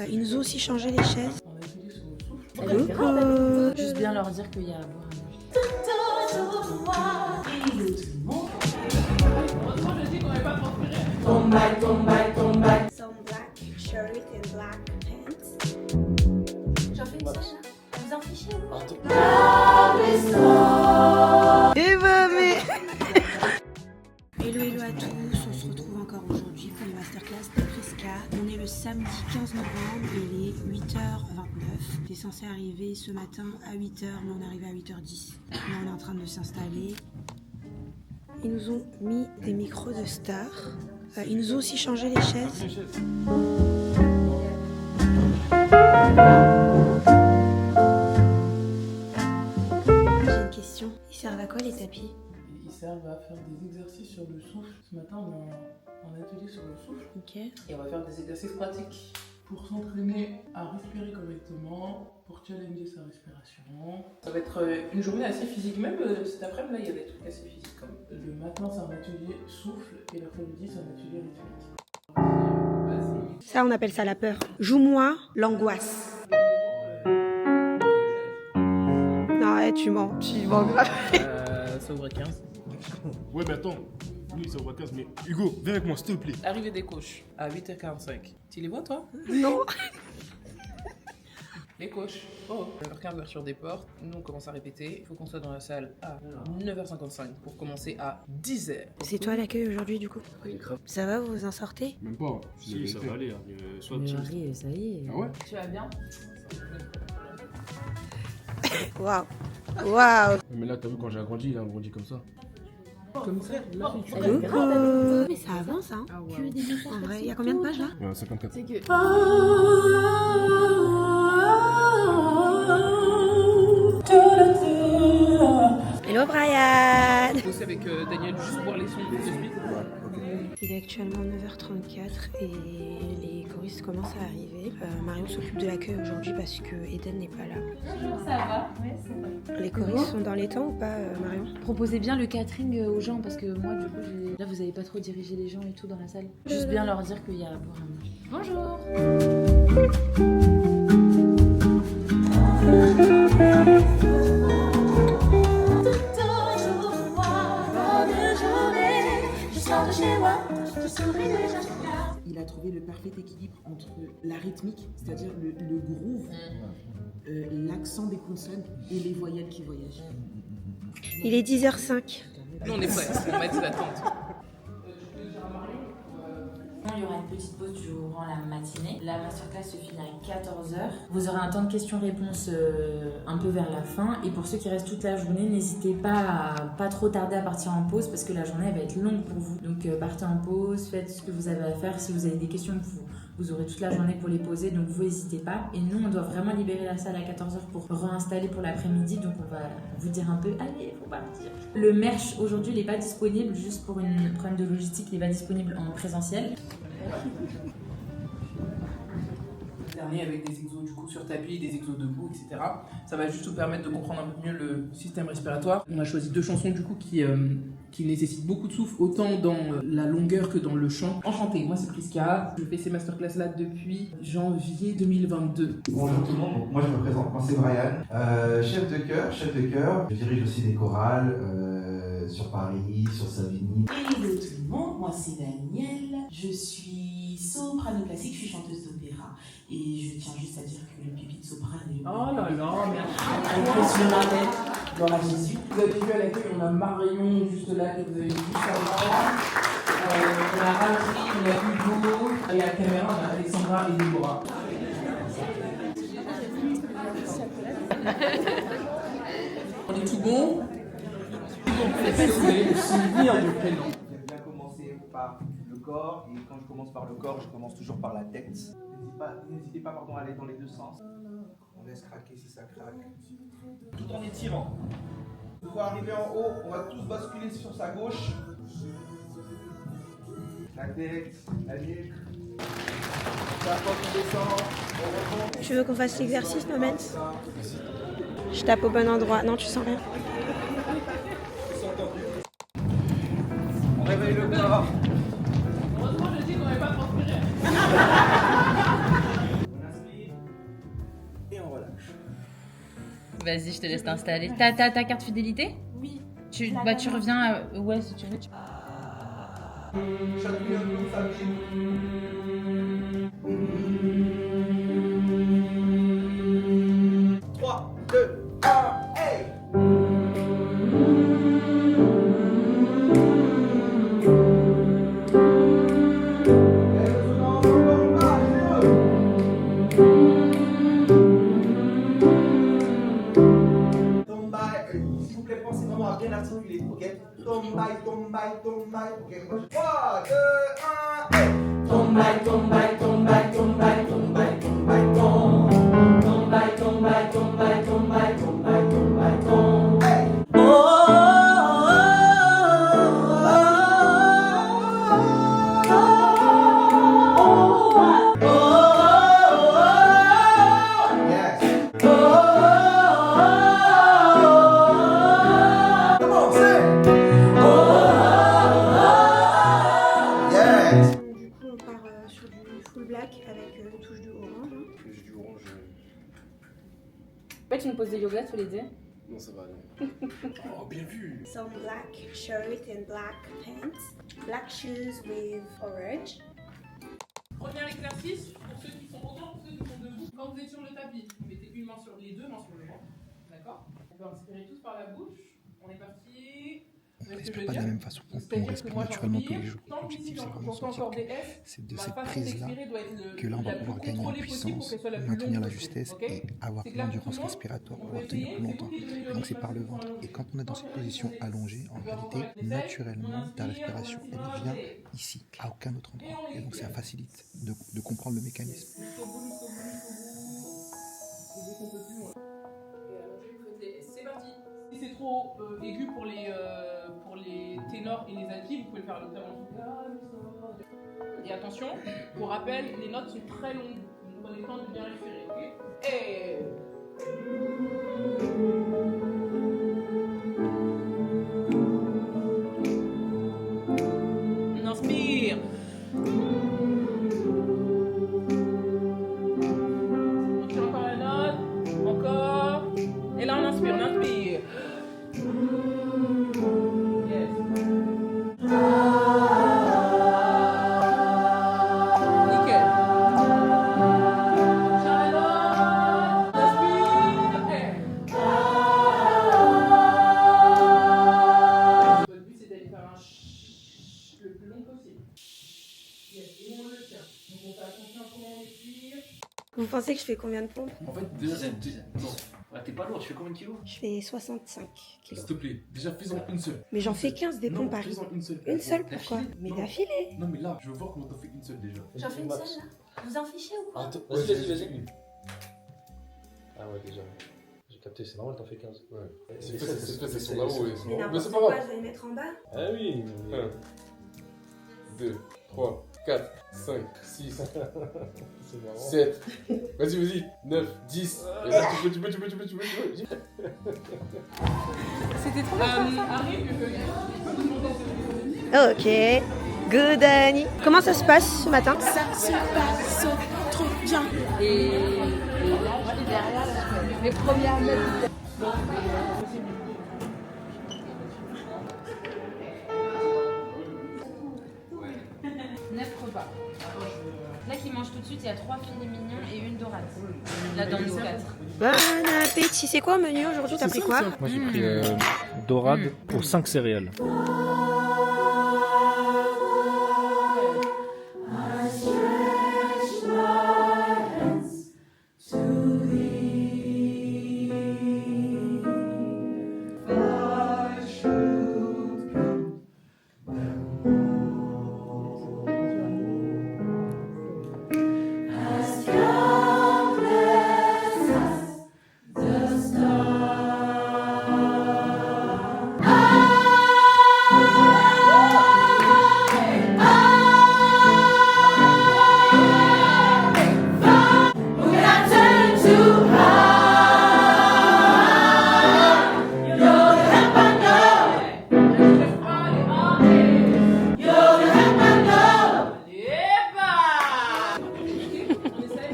Ils nous ont aussi changé les chaises. On a utilisé sur le souffle. Juste bien leur dire qu'il y a à boire. Some black shirt and black pants. J'en fais une seule là. Vous en fichez Hello à tous, on se retrouve encore aujourd'hui pour les masterclass de Prisca. On est le samedi 15 novembre, il est 8h29. T'es censé arriver ce matin à 8h, mais on est arrivé à 8h10. Là on est en train de s'installer. Ils nous ont mis des micros de stars. Ils nous ont aussi changé les chaises. J'ai une question, ils servent à quoi les tapis? Ils servent à faire des exercices sur le souffle. Ce matin, on a un atelier sur le souffle. Ok. Et on va faire des exercices pratiques pour s'entraîner à respirer correctement, pour challenger sa respiration. Ça va être une journée assez physique. Même cet après-midi, là, il y a des trucs assez physiques. Comme le matin, c'est un atelier souffle et l'après-midi, c'est un atelier rythmique. Ça, on appelle ça la peur. Joue-moi l'angoisse. Non, ouais, tu mens grave. Ça ouvre à 15. Ouais, mais attends. Oui, ça ouvre à 15, mais Hugo, viens avec moi, s'il te plaît. Arrivée des coachs à 8h45. Tu les vois, toi? Non. Les coachs. Oh, 9h15, ouverture des portes. Nous, on commence à répéter. Il faut qu'on soit dans la salle à 9h55 pour commencer à 10h. C'est toi l'accueil aujourd'hui, du coup? Oui, grave. Ça va, vous vous en sortez? Même pas. Si, ça va aller. Sois optimiste. Marie, ça y est. Ah ouais? Tu vas bien? Waouh. Waouh. Mais là, t'as vu, quand j'ai agrandi, il a agrandi comme ça. Comme ça, là, tu Coucou. Mais ça avance, hein. En vrai, il y a combien de pages là? Ouais, 54. C'est que. Hello Brian. bosser avec Daniel juste voir les sons de suite. Il est actuellement 9h34 et les choristes commencent à arriver. Marion s'occupe de l'accueil aujourd'hui parce que Eden n'est pas là. Ça va, ouais, ça va. Les choristes sont dans les temps ou pas, Marion? Proposez bien le catering aux gens parce que moi, du coup, là, vous avez pas trop dirigé les gens et tout dans la salle. Juste bien leur dire qu'il y a à boire un manger. Bonjour. Il a trouvé le parfait équilibre entre la rythmique, c'est-à-dire le groove, l'accent des consonnes et les voyelles qui voyagent. Il est 10h05. Nous, on est prêts, on va être d'attente. Il y aura une petite pause durant la matinée. La masterclass se finit à 14h. Vous aurez un temps de questions-réponses un peu vers la fin. Et pour ceux qui restent toute la journée, n'hésitez pas à pas trop tarder à partir en pause parce que la journée elle va être longue pour vous. Donc partez en pause, faites ce que vous avez à faire. Si vous avez des questions, vous aurez toute la journée pour les poser. Donc vous n'hésitez pas. Et nous, on doit vraiment libérer la salle à 14h pour réinstaller pour l'après-midi. Donc on va vous dire un peu, allez, faut partir. Le merch aujourd'hui, il n'est pas disponible juste pour un problème de logistique. Il n'est pas disponible en présentiel. Dernier avec des exos du coup sur tapis, des exos debout, etc. Ça va juste vous permettre de comprendre un peu mieux le système respiratoire. On a choisi deux chansons du coup qui nécessitent beaucoup de souffle, autant dans la longueur que dans le chant. Enchanté, moi c'est Prisca. Je fais ces masterclass là depuis janvier 2022. Bonjour tout le monde, donc moi je me présente, moi c'est Brian, chef de chœur. Je dirige aussi des chorales sur Paris, sur Savigny. Hello tout le monde, moi c'est Danielle, je suis soprano classique, je suis chanteuse d'opéra et je tiens juste à dire que le pipi de soprano est Oh là là, merci. on pose le label, gloire à Jésus. Vous avez vu à l'accueil, on a Marion juste là que vous avez vu juste avant. On a Adri, on a Hugo, et à la caméra on a Alexandra et Déborah. On est tout bon? Vous allez vous souvenir du prénom. J'aime bien commencer par le corps, et quand je commence par le corps, je commence toujours par la tête. N'hésitez pas à aller dans les deux sens. On laisse craquer si ça craque. Tout en étirant. Une fois arrivé en haut, on va tous basculer sur sa gauche. La tête, la nuque. Chaque fois qu'on descend, on remonte. Tu veux qu'on fasse l'exercice, Moments? Je tape au bon endroit. Non, tu sens rien? On réveille le corps. Heureusement, je dis qu'on n'avait pas transpiré. On Vas-y, je te laisse t'installer. T'as ta carte fidélité? Oui. Tu reviens ouais, si tu veux. Chatouille un peu, famille. 3, 2, 1, hey! S'il vous plaît, pensez vraiment à bien articuler, ok? Tombay, tombay, tombay, ok? 3, 2, 1, hey! Tombay, tombay, tombay, tombay, tombay, tombay, tom. Tombay, tombay, tombay, tombay, tombay, tombay, tom. Hey! Du coup, on part sur du full black avec une touche de orange. J'ai du orange. Ouais, tu me poses de yoga tous les deux. Non, ça va, non. Oh, bien vu. Some black shirt and black pants. Black shoes with orange. Premier exercice, pour ceux qui sont autant, pour ceux qui sont debout, quand vous êtes sur le tapis, vous mettez une main sur les deux mains sur le ventre. D'accord? On peut inspirer tous par la bouche. On est parti. On ne respire pas de la même façon qu'on respire naturellement tous les jours. L'objectif, c'est vraiment de sentir que c'est de cette prise-là que là, on va pouvoir gagner en puissance, maintenir la justesse et avoir l'endurance respiratoire, pouvoir tenir plus longtemps. Et donc, c'est par le ventre. Et quand on est dans cette position allongée, en réalité, naturellement, ta respiration, elle vient ici, à aucun autre endroit. Et donc, ça facilite de comprendre le mécanisme. C'est parti. Si c'est trop aigu pour les ténors et les altis, vous pouvez le faire à l'octave. Et attention, pour rappel, les notes sont très longues. Donc prenez le temps de bien respirer, ok? Et... On inspire. On tire encore la note. Encore. Et là, on inspire, on inspire. Yes. Nickel. Charlotte, inspire. Votre but, c'est d'aller faire un ch le plus long possible. Yes, et on le tient. Donc, on fait attention à comment on respire. Vous pensez que je fais combien de pompes? En fait, déjà, t'es pas lourd, tu fais combien de kilos? Je fais 65 kilos. S'il te plaît, déjà fais-en une seule. Mais j'en fais 15 des pompes, Paris. Fais-en une seule. Une seule, pourquoi? Mais d'affilée. Non, mais là, je veux voir comment t'en fais une seule déjà. J'en fais une seule, là? Vous en fichez ou quoi? Vas-y. Ah ouais, déjà. J'ai capté, c'est normal, t'en fais 15. Ouais. C'est fait, elles sont là-haut. Mais Mais n'importe c'est pas quoi, grave. je vais les mettre en bas. Ah oui. 1, 2, 3, 4, 5, 6, C'est marrant. 7. Vas-y. 9, 10. Et là, tu peux. C'était trop bien. Arrive, je peux vous demander. Ok. Good, Annie. Comment ça se passe ce matin? Ça se passe trop bien. Et là, je suis derrière, les premières notes. Neuf repas. Là, qui mange tout de suite, il y a 3 filets mignons et une dorade. Là, dans nos 4. Bon appétit. C'est quoi au menu aujourd'hui? T'as pris quoi? Moi, j'ai pris dorade pour 5 céréales.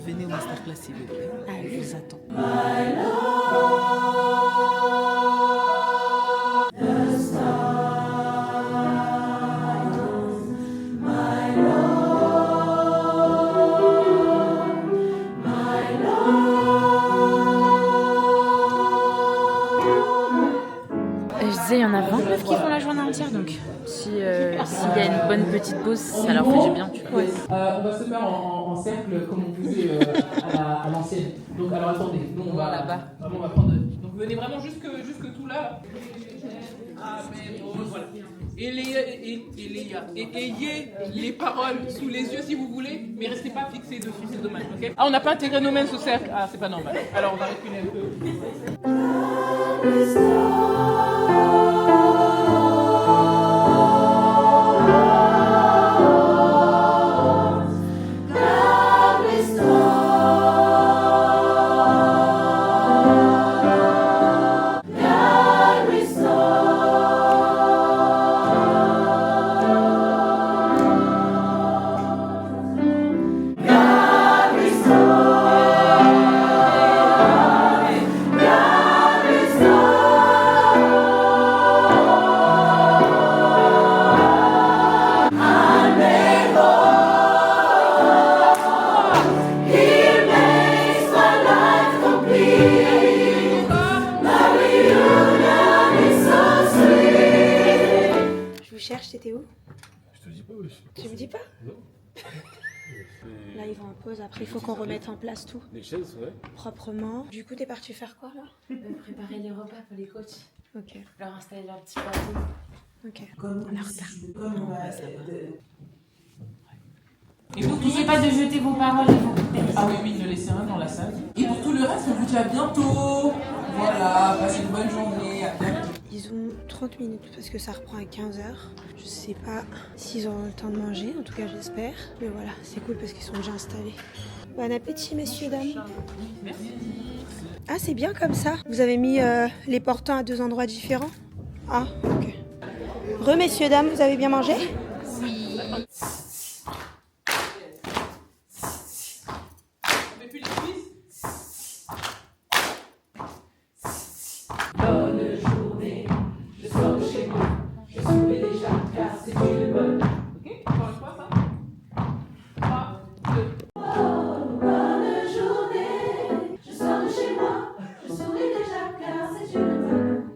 Venez au masterclass s'il vous plaît. Ah, Je oui. vous attends. sentir donc. S'il y a une bonne petite pause, ça leur fait du bien, tu vois. Ouais. On va se faire en cercle comme on faisait à l'ancienne. Donc alors attendez, nous on va là-bas. On va prendre. Donc venez vraiment jusque tout là. Amen. Voilà. Et ayez les paroles sous les yeux si vous voulez, mais restez pas fixés dessus, c'est dommage. Okay? Ah, on n'a pas intégré nos mains sous cercle. Ah, c'est pas normal. Alors on va reculer un peu. C'était où? Je te dis pas, wesh. Tu me dis pas? Non. Là, ils vont en pause. Après, il faut qu'on remette en place tout. Les chaises, ouais. Proprement. Du coup, t'es parti faire quoi, là? Préparer les repas pour les coachs. Ok. Leur installer leur petit plateau. Ok. Comme On est en retard. Et pour N'oubliez pas de jeter vos paroles et vos bouteilles. Ah oui, ne laissez rien dans la salle. Et pour tout le reste, on vous dit à bientôt. Voilà, passez une bonne journée. À bientôt. Ils ont 30 minutes parce que ça reprend à 15h. Je sais pas s'ils auront le temps de manger, en tout cas j'espère. Mais voilà, c'est cool parce qu'ils sont déjà installés. Bon appétit messieurs, dames. Merci. Ah c'est bien comme ça. Vous avez mis les portants à 2 endroits différents? Ah ok. Messieurs, dames, vous avez bien mangé? Oui.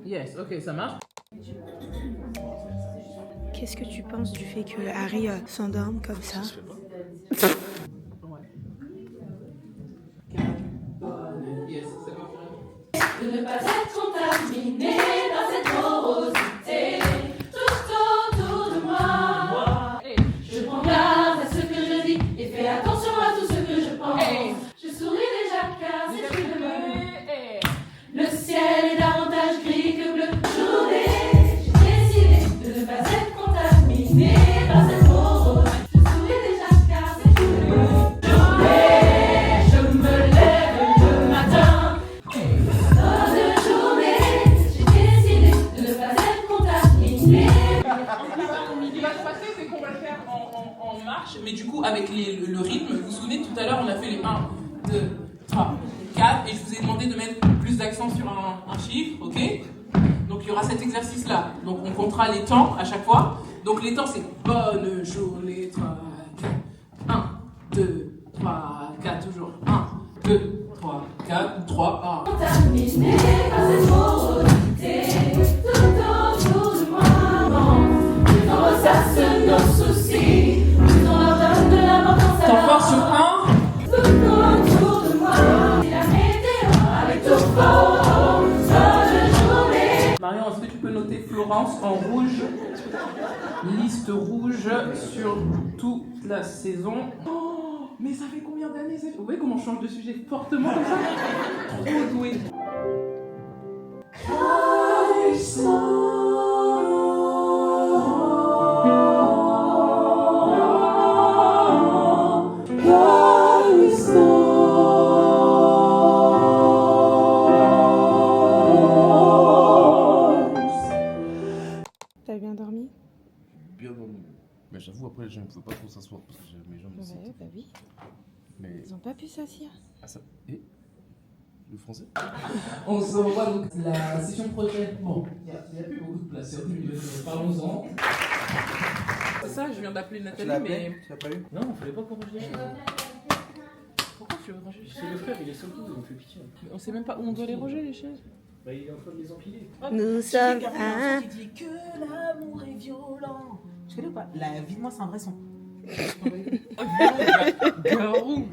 Yes, ok, ça marche. Qu'est-ce que tu penses du fait que Harry s'endorme comme ça? De ne pas être contaminé dans cette morosité tout autour de moi. Je prends garde à ce que je dis et fais attention à tout ce que je pense. Je souris déjà car c'est une bonne. Le ciel est davantage gris que bleu. Journée, j'ai décidé de ne pas être contaminé dans cette morosité. Je souris déjà car c'est une bonne. Journée, je me lève le matin. Ce qui va se passer, c'est qu'on va le faire en marche, mais du coup, avec le rythme, vous vous souvenez, tout à l'heure, on a fait les 1, 2, 3, 4, et je vous ai demandé de mettre plus d'accent sur un chiffre, ok? Donc, il y aura cet exercice-là. Donc, on comptera les temps à chaque fois. Donc, les temps, c'est bonne journée, 1, 2, 3, 4, toujours. 1, 2, 3, 4, 3, 1. Contaminé par cette morosité tout autour de moi. Plus on ressasse nos soucis, plus on leur donne de l'importance à T'en forces sur 1. tout autour de moi. C'est la météo avec tout faux. Bonne journée. Marion, est-ce que tu peux noter Florence en rouge? Liste rouge sur toute la saison. Oh, mais ça fait combien d'années ça fait? Vous voyez comment on change de sujet fortement comme ça? Trop doué. T'as bien dormi? Bien dormi. Mais j'avoue, après, je ne pouvais pas trop s'asseoir parce que j'avais mes jambes aussi. Ouais, bah oui. Mais. Ils ont pas pu s'asseoir. Ah, ça. Et le français? On se revoit donc la session prochaine. Bon, il n'y a plus beaucoup de place. Parlons-en. C'est ça, je viens d'appeler Nathalie, mais. Tu l'as pas eu? Non, il fallait pas qu'on recherche. Pourquoi tu veux ranger? C'est le frère, il est seul tout, il me fait pitié. On sait même pas où on doit les ranger, les chaises. Bah, il est en train de les empiler. Nous sommes un. Qui dit que l'amour est violent. Tu connais ou pas? La vie de moi, c'est un vrai son. Garou.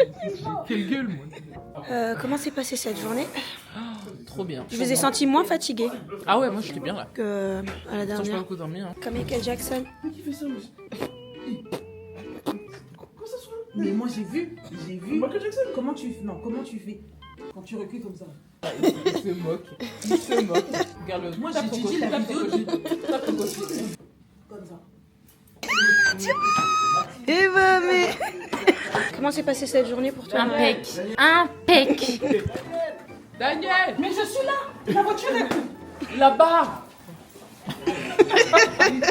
Quelle gueule, moi. Comment s'est passée cette journée? Trop bien. Je vous ai senti moins fatigué Ah ouais, moi j'étais bien là. que à la Attends, je pas dernière. beaucoup dormi. Hein. Comme Michael Jackson. Qui fait ça, monsieur? Comment ça se fait? Mais moi, j'ai vu. Michael Jackson? Comment tu fais quand tu recules comme ça? Il se moque. Il se moque. Regarde-le. Moi, j'ai dit la vidéo. Tape ton gauche. Comme ça. Eh ben, mais. Comment s'est passée cette journée pour toi? Impec. Impec. Daniel. Mais je suis là. La voiture est Là-bas.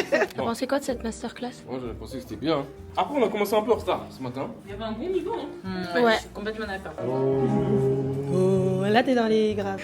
T'as pensé quoi de cette masterclass? Moi j'avais pensé que c'était bien. Hein. Après on a commencé un peu en retard ce matin. Il y avait un bon niveau. Hein. Ouais. Je suis complètement d'accord. Oh, là t'es dans les graves.